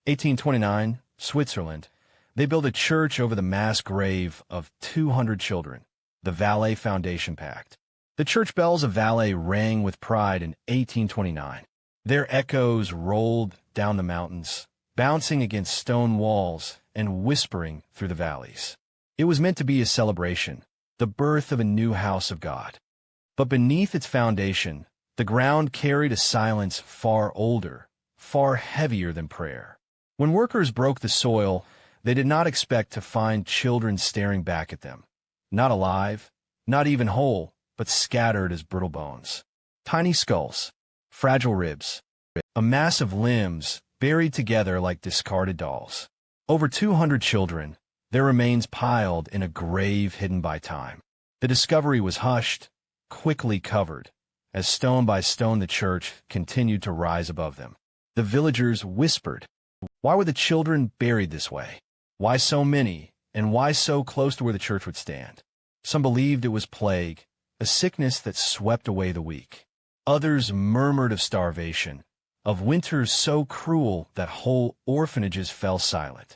1829, Switzerland. They build a church over the mass grave of 200 children, the Valais Foundation Pact. The church bells of Valais rang with pride in 1829. Their echoes rolled down the mountains, bouncing against stone walls and whispering through the valleys. It was meant to be a celebration, the birth of a new house of God. But beneath its foundation, the ground carried a silence far older, far heavier than prayer. When workers broke the soil, they did not expect to find children staring back at them. Not alive, not even whole, but scattered as brittle bones. Tiny skulls, fragile ribs, a mass of limbs buried together like discarded dolls. Over 200 children, their remains piled in a grave hidden by time. The discovery was hushed, quickly covered, as stone by stone the church continued to rise above them. The villagers whispered, "Why were the children buried this way? Why so many, and why so close to where the church would stand?" Some believed it was plague, a sickness that swept away the weak. Others murmured of starvation, of winters so cruel that whole orphanages fell silent.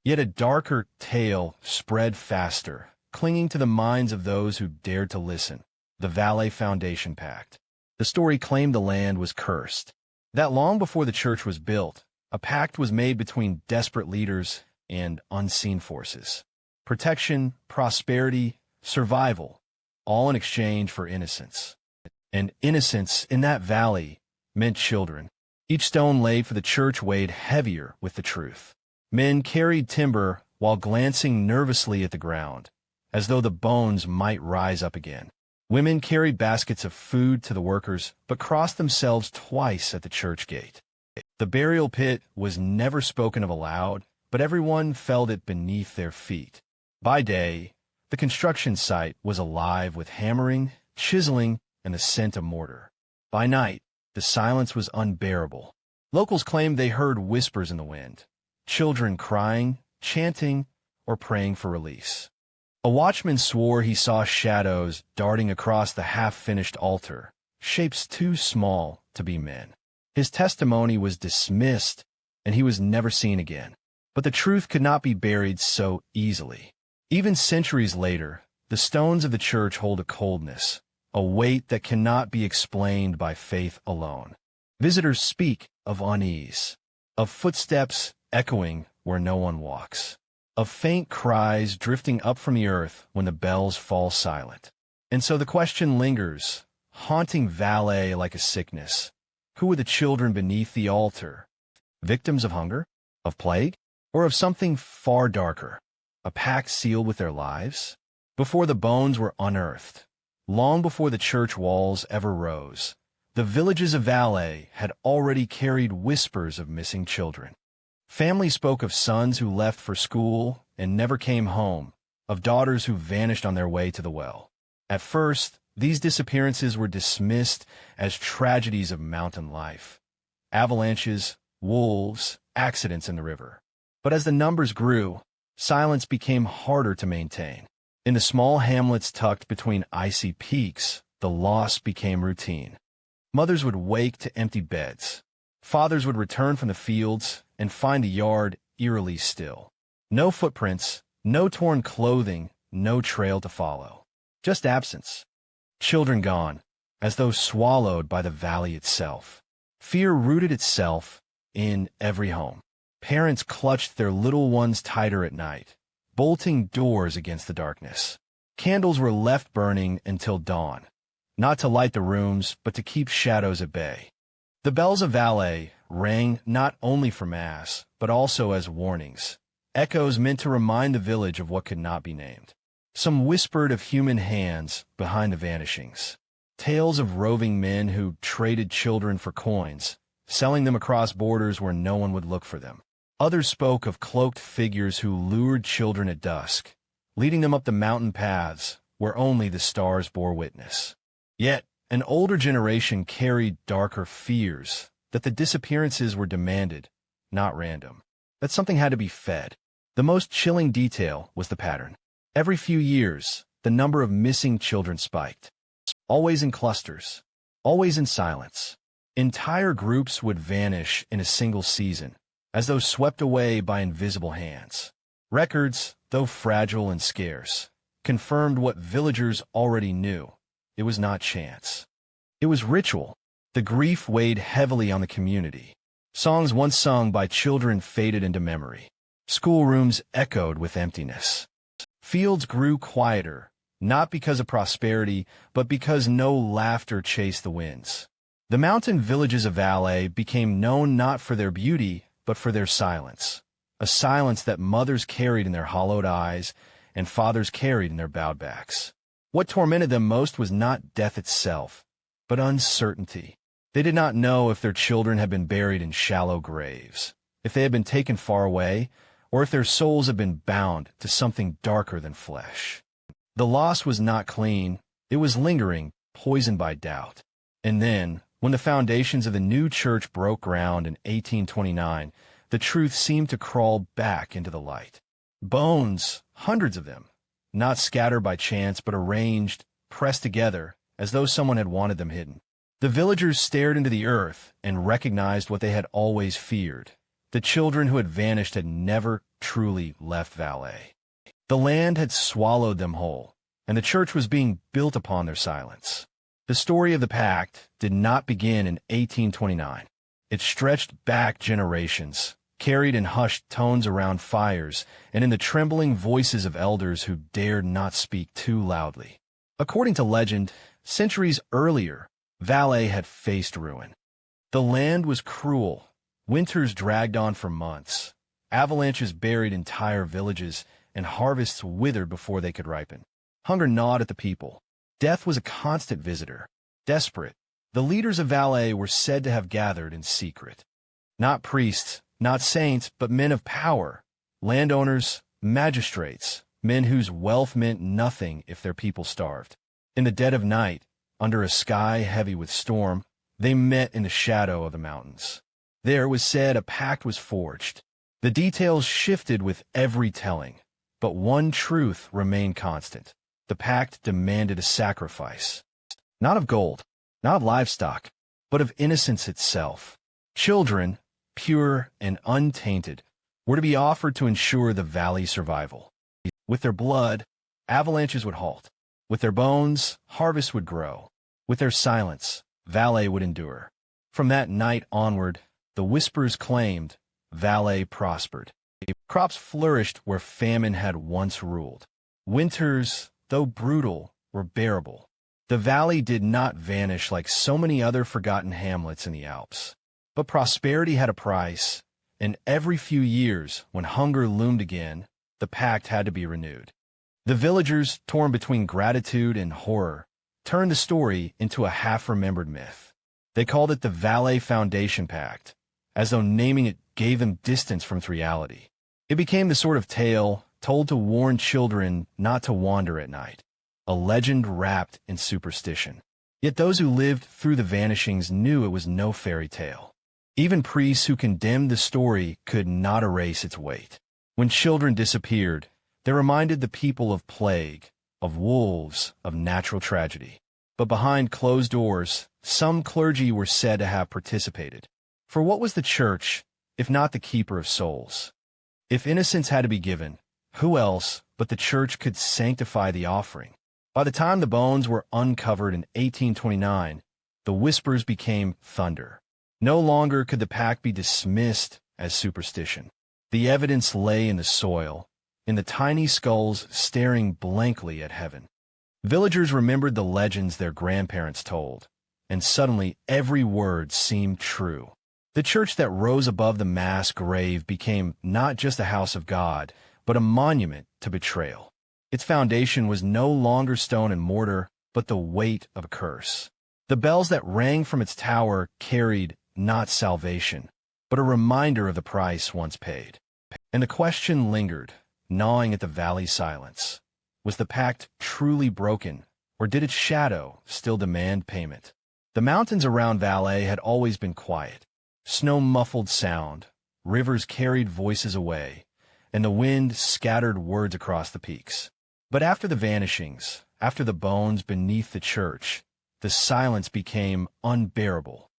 Yet a darker tale spread faster, clinging to the minds of those who dared to listen. The Valais Foundation Pact. The story claimed the land was cursed, that long before the church was built, a pact was made between desperate leaders and unseen forces. Protection, prosperity, survival, all in exchange for innocence. And innocence in that valley meant children. Each stone laid for the church weighed heavier with the truth. Men carried timber while glancing nervously at the ground, as though the bones might rise up again. Women carried baskets of food to the workers, but crossed themselves twice at the church gate. The burial pit was never spoken of aloud, but everyone felt it beneath their feet. By day, the construction site was alive with hammering, chiseling, and the scent of mortar. By night, the silence was unbearable. Locals claimed they heard whispers in the wind, children crying, chanting, or praying for release. A watchman swore he saw shadows darting across the half-finished altar, shapes too small to be men. His testimony was dismissed, and he was never seen again. But the truth could not be buried so easily. Even centuries later, the stones of the church hold a coldness, a weight that cannot be explained by faith alone. Visitors speak of unease, of footsteps echoing where no one walks, of faint cries drifting up from the earth when the bells fall silent. And so the question lingers, haunting Valais like a sickness. Who were the children beneath the altar? Victims of hunger? Of plague? Or of something far darker? A pact sealed with their lives? Before the bones were unearthed, long before the church walls ever rose, the villages of Valais had already carried whispers of missing children. Families spoke of sons who left for school and never came home, of daughters who vanished on their way to the well. At first, these disappearances were dismissed as tragedies of mountain life. Avalanches, wolves, accidents in the river. But as the numbers grew, silence became harder to maintain. In the small hamlets tucked between icy peaks, the loss became routine. Mothers would wake to empty beds. Fathers would return from the fields and find the yard eerily still. No footprints, no torn clothing, no trail to follow. Just absence. Children gone, as though swallowed by the valley itself. Fear rooted itself in every home. Parents clutched their little ones tighter at night, bolting doors against the darkness. Candles were left burning until dawn, not to light the rooms, but to keep shadows at bay. The bells of Valais rang not only for Mass, but also as warnings, echoes meant to remind the village of what could not be named. Some whispered of human hands behind the vanishings, tales of roving men who traded children for coins, selling them across borders where no one would look for them. Others spoke of cloaked figures who lured children at dusk, leading them up the mountain paths where only the stars bore witness. Yet, an older generation carried darker fears, that the disappearances were demanded, not random, that something had to be fed. The most chilling detail was the pattern. Every few years, the number of missing children spiked, always in clusters, always in silence. Entire groups would vanish in a single season, as though swept away by invisible hands. Records, though fragile and scarce, confirmed what villagers already knew. It was not chance. It was ritual. The grief weighed heavily on the community. Songs once sung by children faded into memory. Schoolrooms echoed with emptiness. Fields grew quieter, not because of prosperity, but because no laughter chased the winds. The mountain villages of Valais became known not for their beauty, but for their silence. A silence that mothers carried in their hollowed eyes and fathers carried in their bowed backs. What tormented them most was not death itself, but uncertainty. They did not know if their children had been buried in shallow graves, if they had been taken far away, or if their souls had been bound to something darker than flesh. The loss was not clean, it was lingering, poisoned by doubt. And then, when the foundations of the new church broke ground in 1829, the truth seemed to crawl back into the light. Bones, hundreds of them, not scattered by chance but arranged, pressed together, as though someone had wanted them hidden. The villagers stared into the earth and recognized what they had always feared. The children who had vanished had never truly left Valais. The land had swallowed them whole, and the church was being built upon their silence. The story of the pact did not begin in 1829. It stretched back generations, carried in hushed tones around fires, and in the trembling voices of elders who dared not speak too loudly. According to legend, centuries earlier, Valais had faced ruin. The land was cruel. Winters dragged on for months. Avalanches buried entire villages, and harvests withered before they could ripen. Hunger gnawed at the people. Death was a constant visitor. Desperate, the leaders of Valais were said to have gathered in secret. Not priests, not saints, but men of power, landowners, magistrates, men whose wealth meant nothing if their people starved. In the dead of night, under a sky heavy with storm, they met in the shadow of the mountains. There, it was said, a pact was forged. The details shifted with every telling, but one truth remained constant. The pact demanded a sacrifice. Not of gold, not of livestock, but of innocence itself. Children, pure and untainted, were to be offered to ensure the valley's survival. With their blood, avalanches would halt. With their bones, harvests would grow. With their silence, Valais would endure. From that night onward, the whispers claimed, Valais prospered. Crops flourished where famine had once ruled. Winters, though brutal, were bearable. The valley did not vanish like so many other forgotten hamlets in the Alps. But prosperity had a price, and every few years, when hunger loomed again, the pact had to be renewed. The villagers, torn between gratitude and horror, turned the story into a half-remembered myth. They called it the Valais Foundation Pact, as though naming it gave them distance from its reality. It became the sort of tale told to warn children not to wander at night, a legend wrapped in superstition. Yet those who lived through the vanishings knew it was no fairy tale. Even priests who condemned the story could not erase its weight. When children disappeared, they reminded the people of plague, of wolves, of natural tragedy. But behind closed doors, some clergy were said to have participated. For what was the church, if not the keeper of souls? If innocence had to be given, who else but the church could sanctify the offering? By the time the bones were uncovered in 1829, the whispers became thunder. No longer could the pact be dismissed as superstition. The evidence lay in the soil, in the tiny skulls staring blankly at heaven. Villagers remembered the legends their grandparents told, and suddenly every word seemed true. The church that rose above the mass grave became not just a house of God, but a monument to betrayal. Its foundation was no longer stone and mortar, but the weight of a curse. The bells that rang from its tower carried not salvation, but a reminder of the price once paid. And the question lingered, gnawing at the valley's silence. Was the pact truly broken, or did its shadow still demand payment? The mountains around Valais had always been quiet. Snow muffled sound, rivers carried voices away, and the wind scattered words across the peaks. But after the vanishings, after the bones beneath the church, the silence became unbearable.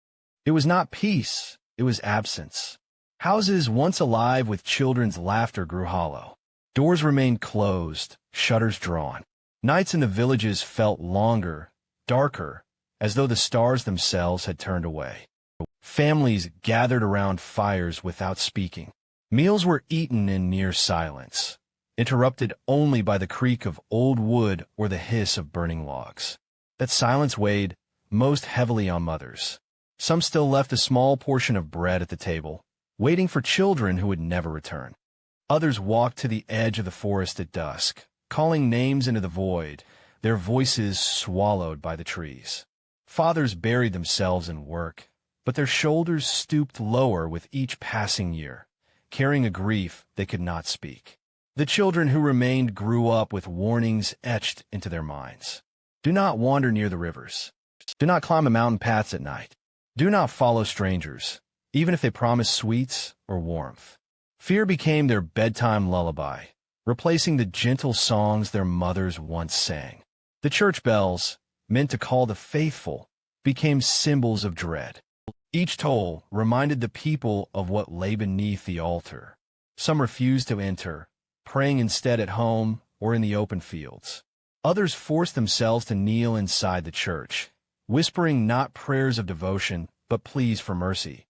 It was not peace, it was absence. Houses once alive with children's laughter grew hollow. Doors remained closed, shutters drawn. Nights in the villages felt longer, darker, as though the stars themselves had turned away. Families gathered around fires without speaking. Meals were eaten in near silence, interrupted only by the creak of old wood or the hiss of burning logs. That silence weighed most heavily on mothers. Some still left a small portion of bread at the table, waiting for children who would never return. Others walked to the edge of the forest at dusk, calling names into the void, their voices swallowed by the trees. Fathers buried themselves in work, but their shoulders stooped lower with each passing year, carrying a grief they could not speak. The children who remained grew up with warnings etched into their minds. Do not wander near the rivers. Do not climb the mountain paths at night. Do not follow strangers, even if they promise sweets or warmth. Fear became their bedtime lullaby, replacing the gentle songs their mothers once sang. The church bells, meant to call the faithful, became symbols of dread. Each toll reminded the people of what lay beneath the altar. Some refused to enter, praying instead at home or in the open fields. Others forced themselves to kneel inside the church, whispering not prayers of devotion, but pleas for mercy,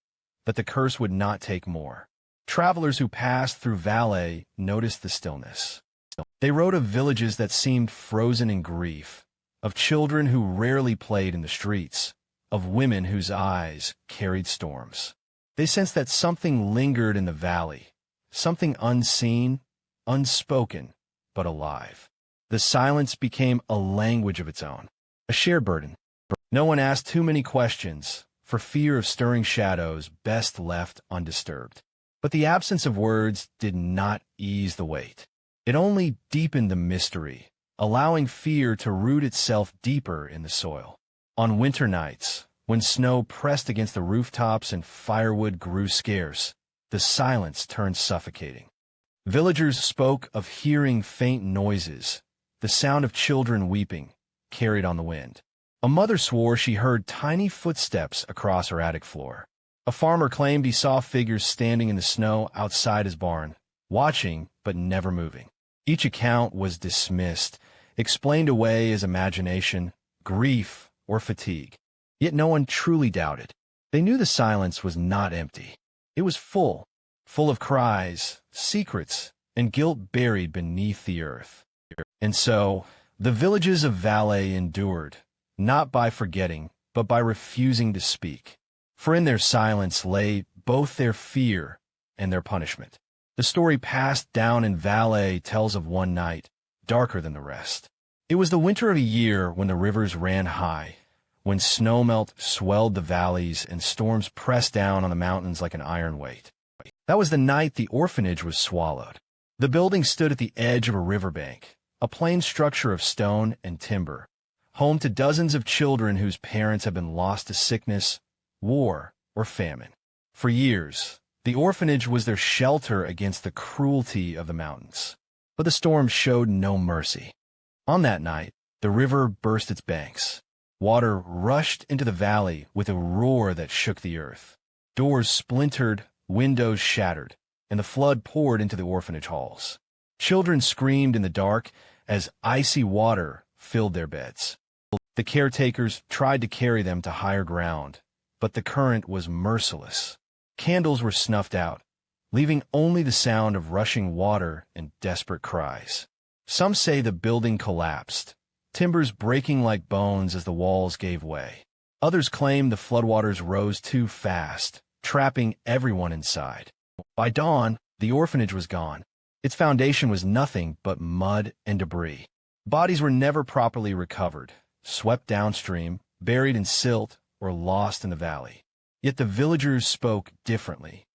that the curse would not take more. Travelers who passed through Valais noticed the stillness. They wrote of villages that seemed frozen in grief, of children who rarely played in the streets, of women whose eyes carried storms. They sensed that something lingered in the valley, something unseen, unspoken, but alive. The silence became a language of its own, a shared burden. No one asked too many questions, for fear of stirring shadows best left undisturbed. But the absence of words did not ease the weight. It only deepened the mystery, allowing fear to root itself deeper in the soil. On winter nights, when snow pressed against the rooftops and firewood grew scarce, the silence turned suffocating. Villagers spoke of hearing faint noises, the sound of children weeping, carried on the wind. A mother swore she heard tiny footsteps across her attic floor. A farmer claimed he saw figures standing in the snow outside his barn, watching but never moving. Each account was dismissed, explained away as imagination, grief, or fatigue. Yet no one truly doubted. They knew the silence was not empty. It was full of cries, secrets, and guilt buried beneath the earth. And so, the villages of Valais endured, not by forgetting, but by refusing to speak. For in their silence lay both their fear and their punishment. The story passed down in Valais tells of one night, darker than the rest. It was the winter of a year when the rivers ran high, when snowmelt swelled the valleys and storms pressed down on the mountains like an iron weight. That was the night the orphanage was swallowed. The building stood at the edge of a riverbank, a plain structure of stone and timber, home to dozens of children whose parents had been lost to sickness, war, or famine. For years, the orphanage was their shelter against the cruelty of the mountains. But the storm showed no mercy. On that night, the river burst its banks. Water rushed into the valley with a roar that shook the earth. Doors splintered, windows shattered, and the flood poured into the orphanage halls. Children screamed in the dark as icy water filled their beds. The caretakers tried to carry them to higher ground, but the current was merciless. Candles were snuffed out, leaving only the sound of rushing water and desperate cries. Some say the building collapsed, timbers breaking like bones as the walls gave way. Others claim the floodwaters rose too fast, trapping everyone inside. By dawn, the orphanage was gone. Its foundation was nothing but mud and debris. Bodies were never properly recovered, swept downstream, buried in silt, or lost in the valley. Yet the villagers spoke differently.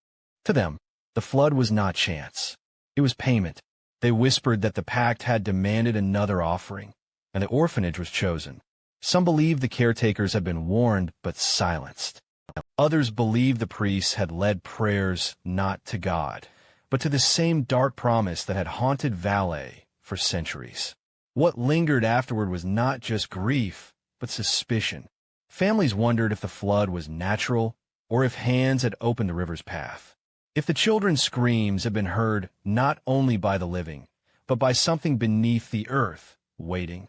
To them, the flood was not chance. It was payment. They whispered that the pact had demanded another offering, and the orphanage was chosen. Some believed the caretakers had been warned but silenced. Others believed the priests had led prayers not to God, but to the same dark promise that had haunted Valais for centuries. What lingered afterward was not just grief, but suspicion. Families wondered if the flood was natural or if hands had opened the river's path. If the children's screams had been heard not only by the living, but by something beneath the earth, waiting.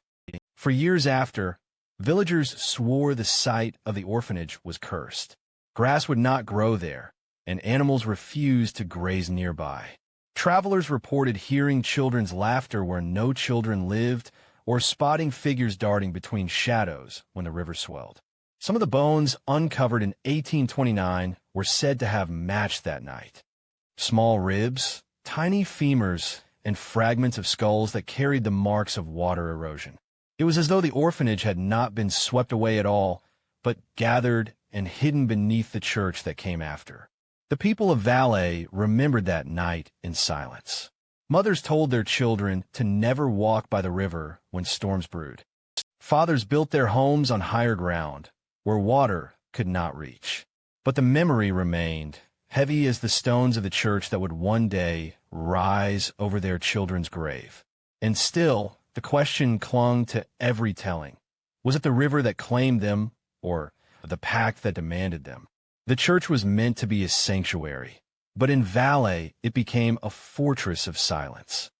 For years after, villagers swore the site of the orphanage was cursed. Grass would not grow there, and animals refused to graze nearby. Travelers reported hearing children's laughter where no children lived, or spotting figures darting between shadows when the river swelled. Some of the bones uncovered in 1829 were said to have matched that night. Small ribs, tiny femurs, and fragments of skulls that carried the marks of water erosion. It was as though the orphanage had not been swept away at all, but gathered and hidden beneath the church that came after. The people of Valais remembered that night in silence. Mothers told their children to never walk by the river when storms brewed. Fathers built their homes on higher ground, where water could not reach. But the memory remained, heavy as the stones of the church that would one day rise over their children's grave. And still, the question clung to every telling. Was it the river that claimed them, or the pact that demanded them? The church was meant to be a sanctuary, but in Valais it became a fortress of silence.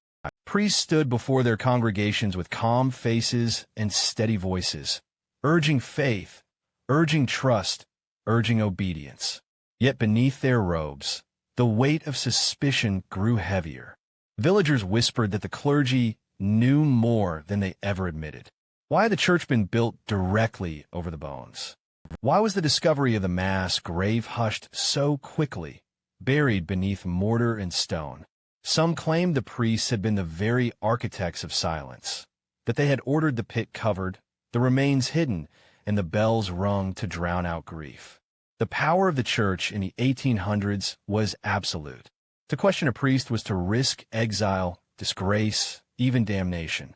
Priests stood before their congregations with calm faces and steady voices, urging faith, urging trust, urging obedience. Yet beneath their robes, the weight of suspicion grew heavier. Villagers whispered that the clergy knew more than they ever admitted. Why had the church been built directly over the bones? Why was the discovery of the mass grave hushed so quickly, buried beneath mortar and stone? Some claimed the priests had been the very architects of silence, that they had ordered the pit covered, the remains hidden, and the bells rung to drown out grief. The power of the church in the 1800s was absolute. To question a priest was to risk exile, disgrace, even damnation.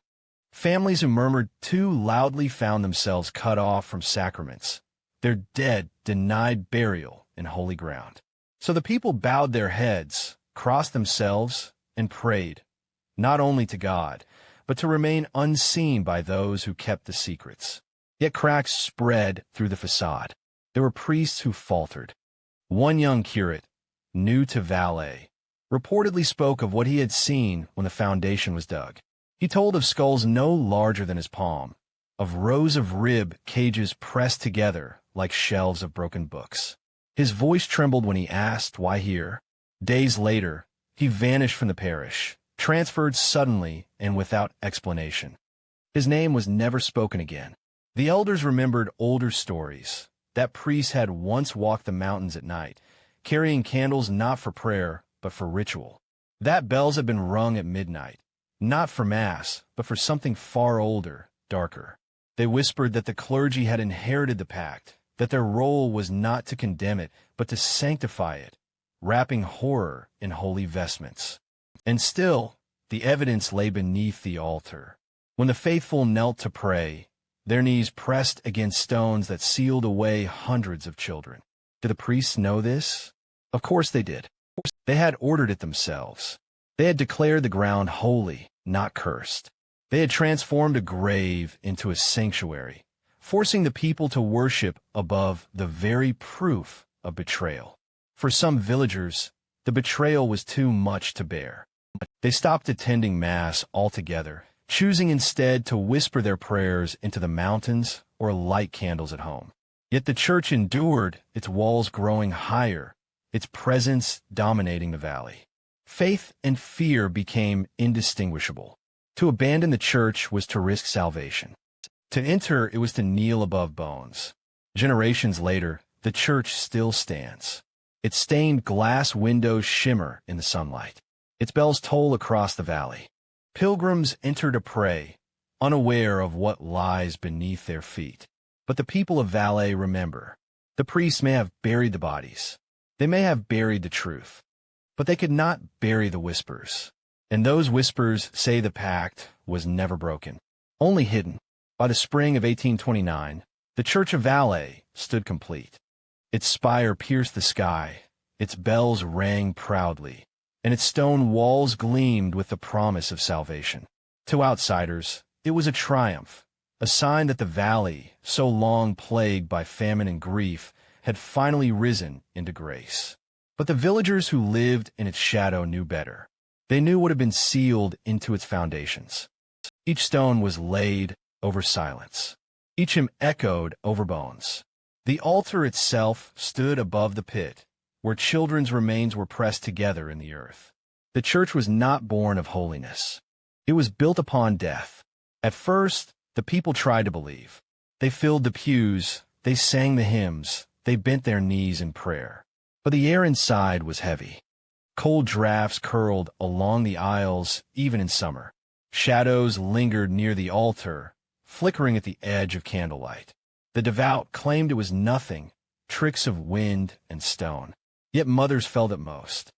Families who murmured too loudly found themselves cut off from sacraments, their dead denied burial in holy ground. So the people bowed their heads, crossed themselves, and prayed, not only to God, but to remain unseen by those who kept the secrets. Yet cracks spread through the facade. There were priests who faltered. One young curate, new to Valais, reportedly spoke of what he had seen when the foundation was dug. He told of skulls no larger than his palm, of rows of rib cages pressed together like shelves of broken books. His voice trembled when he asked why here. Days later, he vanished from the parish, transferred suddenly and without explanation. His name was never spoken again. The elders remembered older stories. That priest had once walked the mountains at night, carrying candles not for prayer, but for ritual. That bells had been rung at midnight, not for mass, but for something far older, darker. They whispered that the clergy had inherited the pact, that their role was not to condemn it, but to sanctify it, wrapping horror in holy vestments. And still, the evidence lay beneath the altar. When the faithful knelt to pray, their knees pressed against stones that sealed away hundreds of children. Did the priests know this? Of course they did. They had ordered it themselves. They had declared the ground holy, not cursed. They had transformed a grave into a sanctuary, forcing the people to worship above the very proof of betrayal. For some villagers, the betrayal was too much to bear. They stopped attending Mass altogether, choosing instead to whisper their prayers into the mountains or light candles at home. Yet the church endured, its walls growing higher, its presence dominating the valley. Faith and fear became indistinguishable. To abandon the church was to risk salvation. To enter, it was to kneel above bones. Generations later, the church still stands. Its stained glass windows shimmer in the sunlight. Its bells toll across the valley. Pilgrims enter to pray, unaware of what lies beneath their feet. But the people of Valais remember. The priests may have buried the bodies. They may have buried the truth. But they could not bury the whispers. And those whispers say the pact was never broken, only hidden. By the spring of 1829, the Church of Valais stood complete. Its spire pierced the sky, its bells rang proudly, and its stone walls gleamed with the promise of salvation. To outsiders, it was a triumph, a sign that the valley, so long plagued by famine and grief, had finally risen into grace. But the villagers who lived in its shadow knew better. They knew what had been sealed into its foundations. Each stone was laid over silence. Each hymn echoed over bones. The altar itself stood above the pit, where children's remains were pressed together in the earth. The church was not born of holiness. It was built upon death. At first, the people tried to believe. They filled the pews, they sang the hymns, they bent their knees in prayer. But the air inside was heavy. Cold drafts curled along the aisles, even in summer. Shadows lingered near the altar, flickering at the edge of candlelight. The devout claimed it was nothing, tricks of wind and stone. Yet mothers felt it most.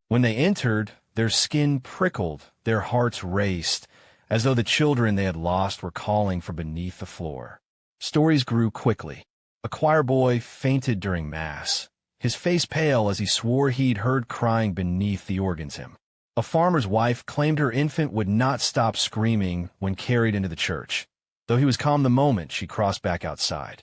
When they entered, their skin prickled, their hearts raced, as though the children they had lost were calling from beneath the floor. Stories grew quickly. A choir boy fainted during Mass, his face pale as he swore he'd heard crying beneath the organ's hymn. A farmer's wife claimed her infant would not stop screaming when carried into the church, though he was calm the moment she crossed back outside.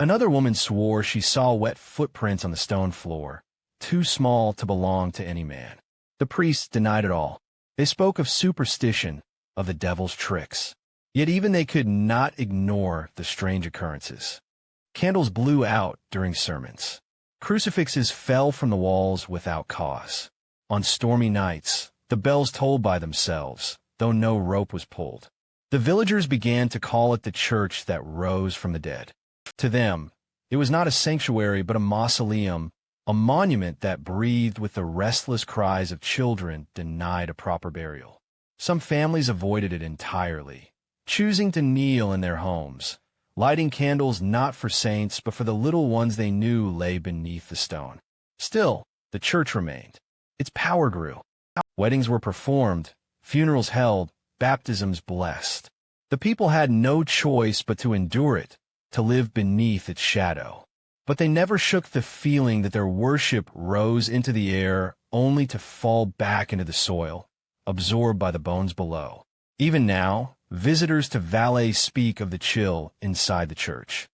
Another woman swore she saw wet footprints on the stone floor, too small to belong to any man. The priests denied it all. They spoke of superstition, of the devil's tricks. Yet even they could not ignore the strange occurrences. Candles blew out during sermons. Crucifixes fell from the walls without cause. On stormy nights, the bells tolled by themselves, though no rope was pulled. The villagers began to call it the church that rose from the dead. To them, it was not a sanctuary but a mausoleum, a monument that breathed with the restless cries of children denied a proper burial. Some families avoided it entirely, choosing to kneel in their homes, lighting candles not for saints but for the little ones they knew lay beneath the stone. Still, the church remained. Its power grew. Weddings were performed, funerals held, baptisms blessed. The people had no choice but to endure it, to live beneath its shadow. But they never shook the feeling that their worship rose into the air only to fall back into the soil, absorbed by the bones below. Even now, visitors to Valais speak of the chill inside the church.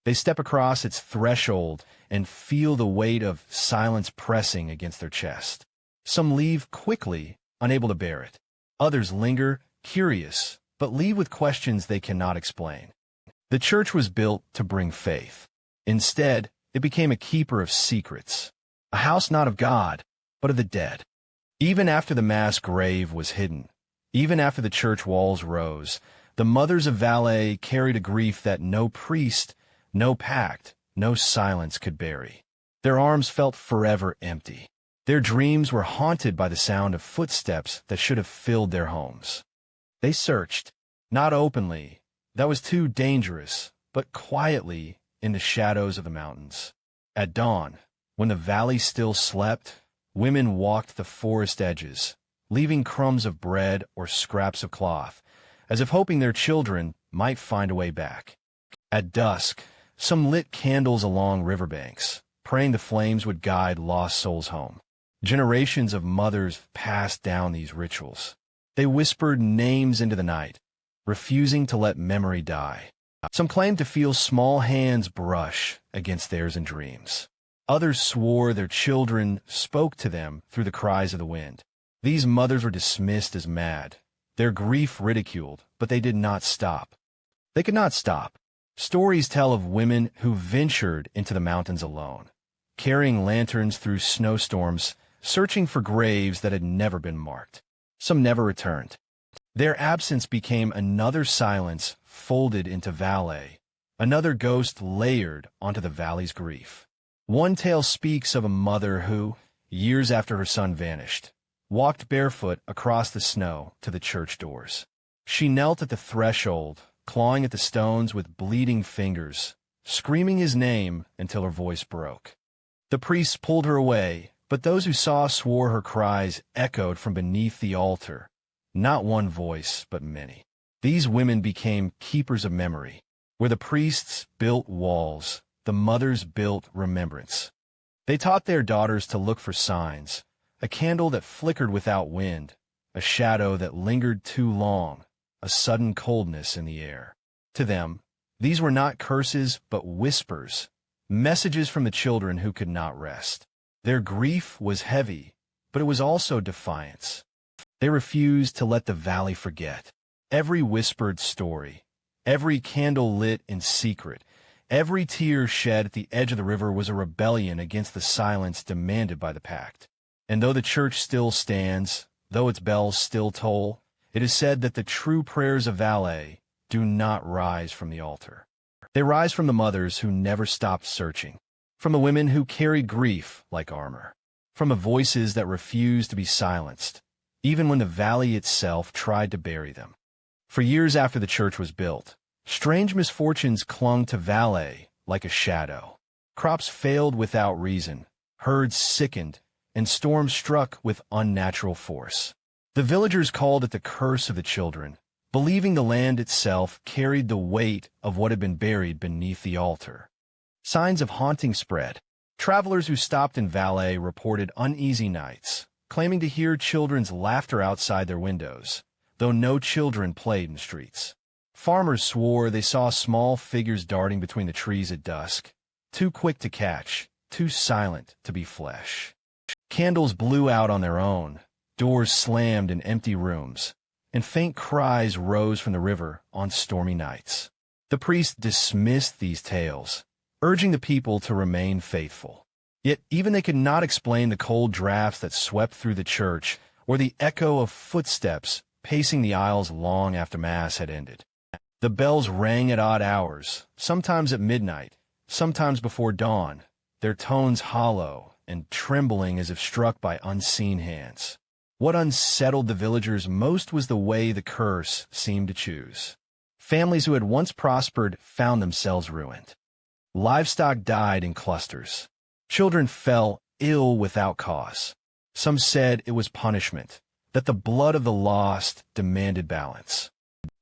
They step across its threshold and feel the weight of silence pressing against their chest. Some leave quickly, unable to bear it. Others linger, curious, but leave with questions they cannot explain. The church was built to bring faith. Instead, it became a keeper of secrets, a house not of God, but of the dead. Even after the mass grave was hidden, even after the church walls rose, the mothers of Valais carried a grief that no priest, no pact, no silence could bury. Their arms felt forever empty. Their dreams were haunted by the sound of footsteps that should have filled their homes. They searched, not openly, that was too dangerous, but quietly in the shadows of the mountains. At dawn, when the valley still slept, women walked the forest edges, leaving crumbs of bread or scraps of cloth, as if hoping their children might find a way back. At dusk, some lit candles along riverbanks, praying the flames would guide lost souls home. Generations of mothers passed down these rituals. They whispered names into the night, refusing to let memory die. Some claimed to feel small hands brush against theirs in dreams. Others swore their children spoke to them through the cries of the wind. These mothers were dismissed as mad, their grief ridiculed, but they did not stop. They could not stop. Stories tell of women who ventured into the mountains alone, carrying lanterns through snowstorms, searching for graves that had never been marked. Some never returned. Their absence became another silence folded into Valais, another ghost layered onto the valley's grief. One tale speaks of a mother who, years after her son vanished, walked barefoot across the snow to the church doors. She knelt at the threshold, clawing at the stones with bleeding fingers, screaming his name until her voice broke. The priests pulled her away, but those who saw swore her cries echoed from beneath the altar, not one voice, but many. These women became keepers of memory. Where the priests built walls, the mothers built remembrance. They taught their daughters to look for signs, a candle that flickered without wind, a shadow that lingered too long, a sudden coldness in the air. To them, these were not curses but whispers, messages from the children who could not rest. Their grief was heavy, but it was also defiance. They refused to let the valley forget. Every whispered story, every candle lit in secret, every tear shed at the edge of the river was a rebellion against the silence demanded by the pact. And though the church still stands, though its bells still toll, it is said that the true prayers of Valais do not rise from the altar. They rise from the mothers who never stopped searching, from the women who carried grief like armor, from the voices that refused to be silenced, even when the valley itself tried to bury them. For years after the church was built, strange misfortunes clung to Valais like a shadow. Crops failed without reason, herds sickened, and storms struck with unnatural force. The villagers called it the curse of the children, believing the land itself carried the weight of what had been buried beneath the altar. Signs of haunting spread. Travelers who stopped in Valais reported uneasy nights, claiming to hear children's laughter outside their windows, though no children played in the streets. Farmers swore they saw small figures darting between the trees at dusk, too quick to catch, too silent to be flesh. Candles blew out on their own, doors slammed in empty rooms, and faint cries rose from the river on stormy nights. The priest dismissed these tales, urging the people to remain faithful. Yet even they could not explain the cold drafts that swept through the church or the echo of footsteps pacing the aisles long after Mass had ended. The bells rang at odd hours, sometimes at midnight, sometimes before dawn, their tones hollow and trembling as if struck by unseen hands. What unsettled the villagers most was the way the curse seemed to choose. Families who had once prospered found themselves ruined. Livestock died in clusters. Children fell ill without cause. Some said it was punishment, that the blood of the lost demanded balance.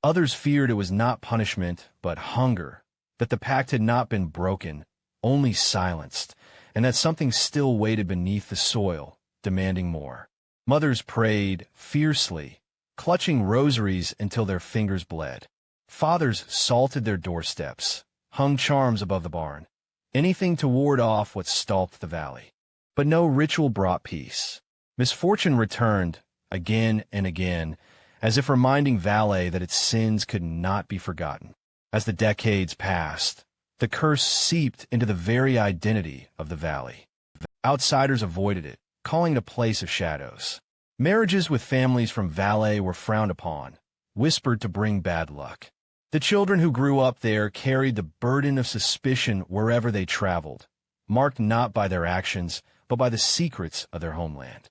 Others feared it was not punishment, but hunger, that the pact had not been broken, only silenced, and that something still waited beneath the soil, demanding more. Mothers prayed fiercely, clutching rosaries until their fingers bled. Fathers salted their doorsteps, hung charms above the barn, anything to ward off what stalked the valley. But no ritual brought peace. Misfortune returned, again and again, as if reminding Valais that its sins could not be forgotten. As the decades passed, the curse seeped into the very identity of the valley. Outsiders avoided it, calling it a place of shadows. Marriages with families from Valais were frowned upon, whispered to bring bad luck. The children who grew up there carried the burden of suspicion wherever they traveled, marked not by their actions, but by the secrets of their homeland.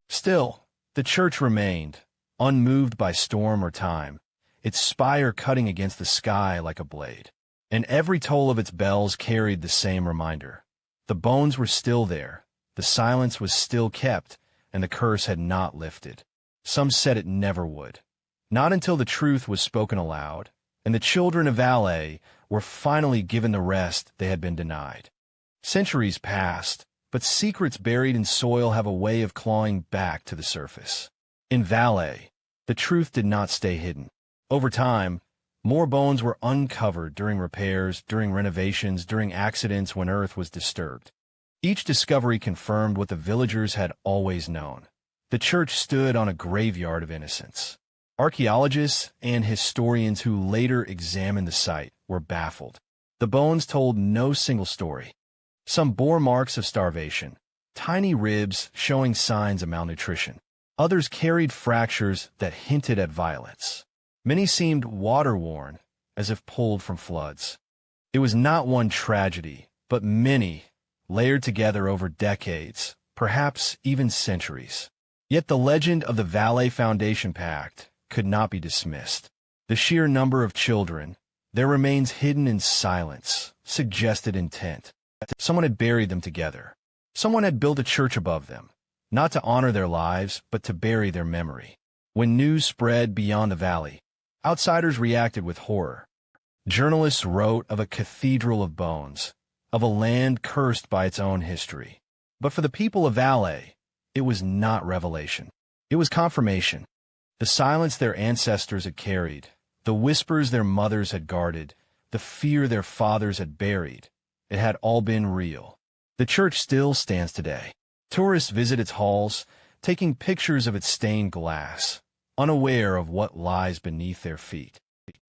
Still, the church remained, unmoved by storm or time, its spire cutting against the sky like a blade. And every toll of its bells carried the same reminder. The bones were still there, the silence was still kept, and the curse had not lifted. Some said it never would. Not until the truth was spoken aloud, and the children of Valais were finally given the rest they had been denied. Centuries passed, but secrets buried in soil have a way of clawing back to the surface. In Valais, the truth did not stay hidden. Over time, more bones were uncovered during repairs, during renovations, during accidents when Earth was disturbed. Each discovery confirmed what the villagers had always known. The church stood on a graveyard of innocence. Archaeologists and historians who later examined the site were baffled. The bones told no single story. Some bore marks of starvation, tiny ribs showing signs of malnutrition. Others carried fractures that hinted at violence. Many seemed water-worn, as if pulled from floods. It was not one tragedy, but many, layered together over decades, perhaps even centuries. Yet the legend of the Valais Foundation Pact could not be dismissed. The sheer number of children, their remains hidden in silence, suggested intent. Someone had buried them together. Someone had built a church above them, not to honor their lives, but to bury their memory. When news spread beyond the valley, outsiders reacted with horror. Journalists wrote of a cathedral of bones, of a land cursed by its own history. But for the people of Valais, it was not revelation. It was confirmation. The silence their ancestors had carried, the whispers their mothers had guarded, the fear their fathers had buried, it had all been real. The church still stands today, Tourists visit its halls, taking pictures of its stained glass, unaware of what lies beneath their feet.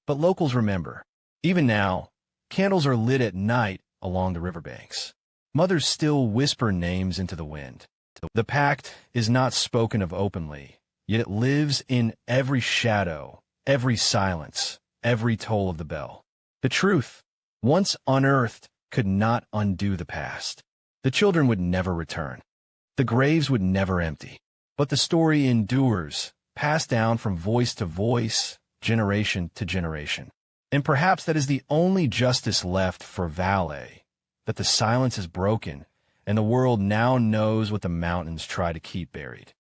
But locals remember. Even now, candles are lit at night along the riverbanks. Mothers still whisper names into the wind. The pact is not spoken of openly, yet it lives in every shadow, every silence, every toll of the bell. The truth, once unearthed, could not undo the past. The children would never return. The graves would never empty. But the story endures, passed down from voice to voice, generation to generation. And perhaps that is the only justice left for Valais, that the silence is broken, and the world now knows what the mountains try to keep buried.